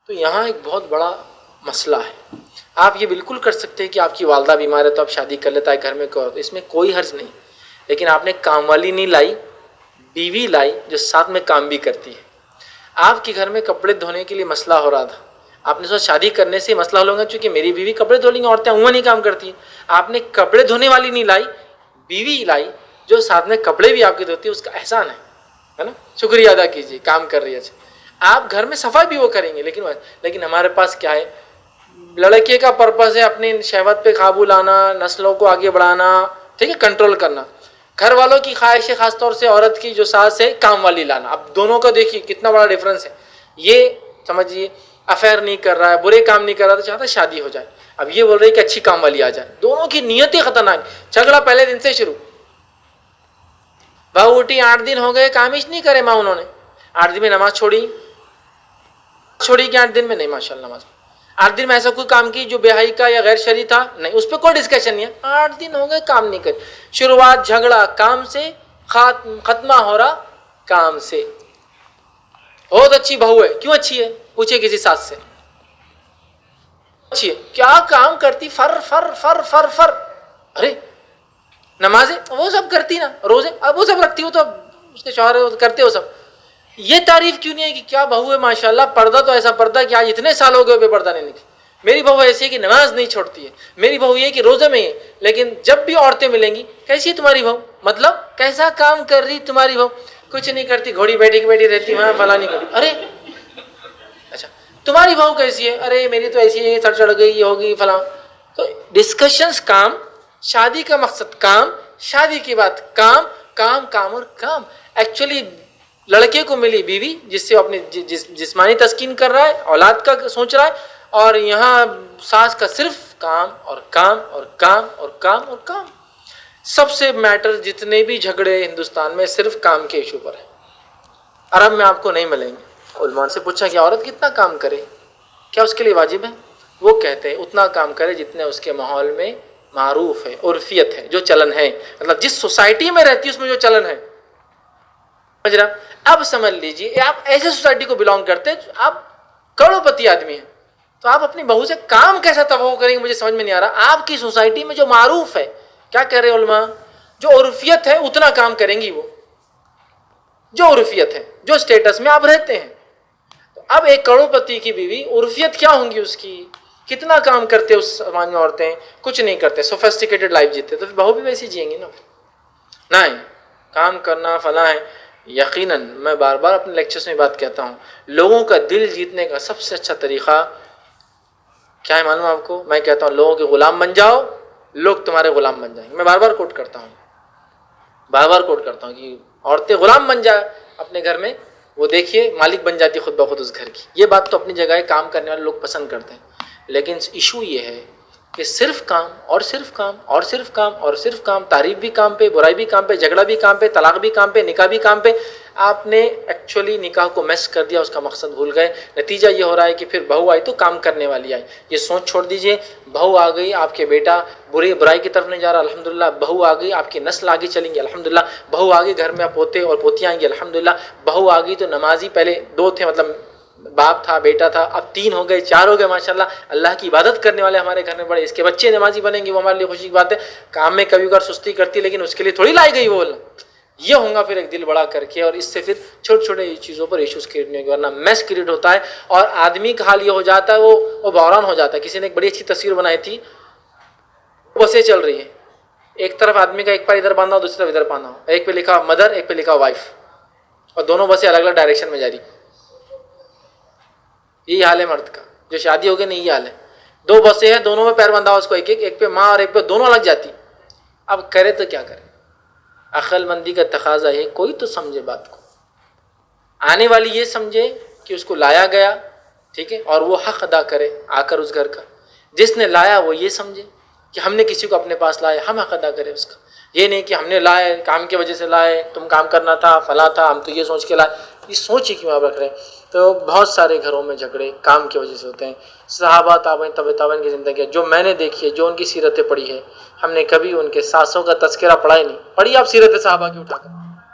تو یہاں ایک بہت بڑا مسئلہ ہے. آپ یہ بالکل کر سکتے ہیں کہ آپ کی والدہ بیمار ہے تو آپ شادی کر لیتا ہے گھر میں کوئی، اس میں کوئی حرج نہیں. لیکن آپ نے کام والی نہیں لائی، بیوی لائی جو ساتھ میں کام بھی کرتی ہے. آپ کے گھر میں کپڑے دھونے کے لیے مسئلہ ہو رہا تھا، آپ نے سوچا شادی کرنے سے مسئلہ ہو لوں گا چونکہ میری بیوی کپڑے دھو لیں گی، عورتیں عموماً نہیں کام کرتی ہیں. آپ نے کپڑے دھونے والی نہیں لائی، بیوی لائی جو ساتھ میں کپڑے بھی آپ کے دھوتی ہے، اس کا احسان ہے نا. شکریہ ادا کیجیے، کام کر رہی ہے. آپ گھر میں صفائی بھی وہ کریں گے، لیکن ہمارے پاس کیا ہے، لڑکے کا پرپز ہے اپنی شہوت پہ قابو لانا، نسلوں کو آگے بڑھانا، ٹھیک ہے، کنٹرول کرنا. گھر والوں کی خواہش ہے خاص طور سے عورت کی جو ساس ہے کام والی لانا. اب دونوں کا دیکھیے کتنا بڑا ڈفرنس ہے. یہ سمجھیے افیئر نہیں کر رہا ہے، برے کام نہیں کر رہا، تو چاہتا ہے شادی ہو جائے. اب یہ بول رہی ہے کہ اچھی کام والی آ جائے. دونوں کی نیتیں خطرناک. جھگڑا پہلے دن سے شروع. بہو اٹھی 8 دن ہو گئے، کام ہی نہیں کرے ماں، انہوں نے 8 دن میں نماز چھوڑی کہ 8 دن میں نہیں، ماشاء اللہ نماز 8 دن میں ایسا کوئی کام کی جو بے حیائی کا یا غیر شرعی تھا نہیں، اس پہ کوئی ڈسکشن نہیں ہے. 8 دن ہو گئے کام نہیں کرے. شروعات جھگڑا کام سے، ختمہ ہو رہا کام سے. بہت اچھی بہو ہے. کیوں اچھی ہے؟ پوچھے کسی ساس سے. اچھی ہے کیا کام کرتی؟ فر فر فر فر فر. ارے نمازیں وہ سب کرتی نا، روزے اب وہ سب رکھتی ہو تو اس کے شوہر کرتے ہو سب. یہ تعریف کیوں نہیں ہے کہ کیا بہو ہے ماشاءاللہ، پردہ تو ایسا پردہ کہ آج اتنے سال ہو گئے بے پردہ نہیں نکلی. میری بہو ایسی ہے کہ نماز نہیں چھوڑتی ہے، میری بہو یہ کہ روزے میں ہے. لیکن جب بھی عورتیں ملیں گی، کیسی ہے تمہاری بہو؟ مطلب کیسا کام کر رہی تمہاری بہو؟ کچھ نہیں کرتی، گھوڑی بیٹھی رہتی وہاں، فلاں نہیں کرتی. ارے اچھا تمہاری بہو کیسی ہے؟ ارے میری تو ایسی ہے، سر چڑھ گئی، یہ ہوگی فلاں. تو ڈسکشنز کام، شادی کا مقصد کام، شادی کی بات کام کام کام اور کام. ایکچولی لڑکے کو ملی بیوی جس سے وہ اپنی جسمانی تسکین کر رہا ہے، اولاد کا سوچ رہا ہے، اور یہاں ساس کا صرف کام اور کام اور کام اور کام اور کام. سب سے میٹر جتنے بھی جھگڑے ہندوستان میں صرف کام کے ایشو پر ہیں. عرب میں آپ کو نہیں ملیں گے. علماء سے پوچھا کہ عورت کتنا کام کرے، کیا اس کے لیے واجب ہے؟ وہ کہتے ہیں اتنا کام کرے جتنے اس کے ماحول میں معروف ہے، عرفیت ہے، جو چلن ہے، مطلب جس سوسائٹی میں رہتی ہے اس میں جو چلن ہے. سمجھ رہا؟ اب سمجھ لیجیے آپ ایسے سوسائٹی کو بلانگ کرتے ہیں، آپ کروڑوں پتی آدمی ہیں، تو آپ اپنی بہو سے کام کیسا توقع کریں گے؟ مجھے سمجھ میں نہیں آ رہا. آپ کی سوسائٹی میں جو معروف ہے، کیا کہہ رہے علماء، جو عرفیت ہے اتنا کام کریں گی وہ، جو عرفیت ہے، جو سٹیٹس میں آپ رہتے ہیں. اب ایک کروڑ پتی کی بیوی، عرفیت کیا ہوں گی اس کی؟ کتنا کام کرتے اس سماج میں عورتیں؟ کچھ نہیں کرتے، سوفسٹیکیٹڈ لائف جیتے. تو بہو بھی ویسی جئیں گی نا. نہیں کام کرنا فلاں ہے. یقیناً میں بار بار اپنے لیکچرز میں بات کہتا ہوں، لوگوں کا دل جیتنے کا سب سے اچھا طریقہ کیا ہے معلوم آپ کو؟ میں کہتا ہوں لوگوں کے غلام بن جاؤ، لوگ تمہارے غلام بن جائیں گے. میں بار بار کوٹ کرتا ہوں کہ عورتیں غلام بن جائے اپنے گھر میں، وہ دیکھیے مالک بن جاتی خود بخود اس گھر کی. یہ بات تو اپنی جگہ ہے، کام کرنے والے لوگ پسند کرتے ہیں. لیکن ایشو یہ ہے کہ صرف کام اور صرف کام اور صرف کام اور صرف کام، تعریف بھی کام پہ، برائی بھی کام پہ، جھگڑا بھی کام پہ، طلاق بھی کام پہ، نکاح بھی کام پہ. آپ نے ایکچولی نکاح کو میس کر دیا، اس کا مقصد بھول گئے. نتیجہ یہ ہو رہا ہے کہ پھر بہو آئی تو کام کرنے والی آئی. یہ سوچ چھوڑ دیجئے. بہو آ گئی، آپ کے بیٹا برائی کی طرف نہیں جا رہا، الحمدللہ. بہو آ گئی، آپ کی نسل آگے چلیں گی، الحمدللہ. بہو آ گئی، گھر میں پوتے اور پوتیاں آئیں گی، الحمدللہ. بہو آ گئی تو نمازی، پہلے 2 تھے، مطلب باپ تھا بیٹا تھا، اب 3 ہو گئے، 4 ہو گئے، ماشاءاللہ. اللہ کی عبادت کرنے والے ہمارے گھر میں بڑے، اس کے بچے نمازی بنیں گے، وہ ہمارے لیے خوشی کی بات ہے. کام میں کبھی کبھار سستی کرتی، لیکن اس کے لیے تھوڑی لائی گئی وہ. یہ ہوں گا پھر ایک دل بڑا کر کے، اور اس سے پھر چھوٹے چھوٹے چیزوں پر ایشوز کریٹ نہیں ہوگا، ورنہ میس کریٹ ہوتا ہے. اور آدمی کا حال یہ ہو جاتا ہے، وہ بحران ہو جاتا ہے. کسی نے ایک بڑی اچھی تصویر بنائی تھی، بسیں چل رہی ہیں، ایک طرف آدمی کا ایک پیر ادھر باندھا ہو، دوسری طرف ادھر باندھا ہو، ایک پہ لکھا مدر، ایک پہ لکھا وائف، اور دونوں بسیں الگ الگ ڈائریکشن میں جا رہی. یہی حال ہے مرد کا، جو شادی ہو گئی نہیں، یہ حال ہے. 2 بسیں ہیں، دونوں میں پیر بندھا ہو، اس کو ایک پہ ماں اور ایک پہ، دونوں الگ جاتی. اب کرے تو کیا کرے؟ عقل مندی کا تقاضا ہے، کوئی تو سمجھے بات کو. آنے والی یہ سمجھے کہ اس کو لایا گیا، ٹھیک ہے، اور وہ حق ادا کرے آ کر اس گھر کا. جس نے لایا وہ یہ سمجھے کہ ہم نے کسی کو اپنے پاس لایا، ہم حق ادا کرے اس کا. یہ نہیں کہ ہم نے لائے، کام کی وجہ سے لائے، تم کام کرنا تھا، فلاں تھا، ہم تو یہ سوچ کے لائے. یہ سوچ ہی کیوں آپ رکھ رہے ہیں؟ تو بہت سارے گھروں میں جھگڑے کام کی وجہ سے ہوتے ہیں. صحابہ تابعین طبع تابعین کی زندگی جو میں نے دیکھی ہے، جو ان کی سیرتیں پڑھی ہے، ہم نے کبھی ان کے ساسوں کا تذکرہ پڑھا ہی نہیں. پڑھی آپ سیرت صحابہ کی اٹھا کر؟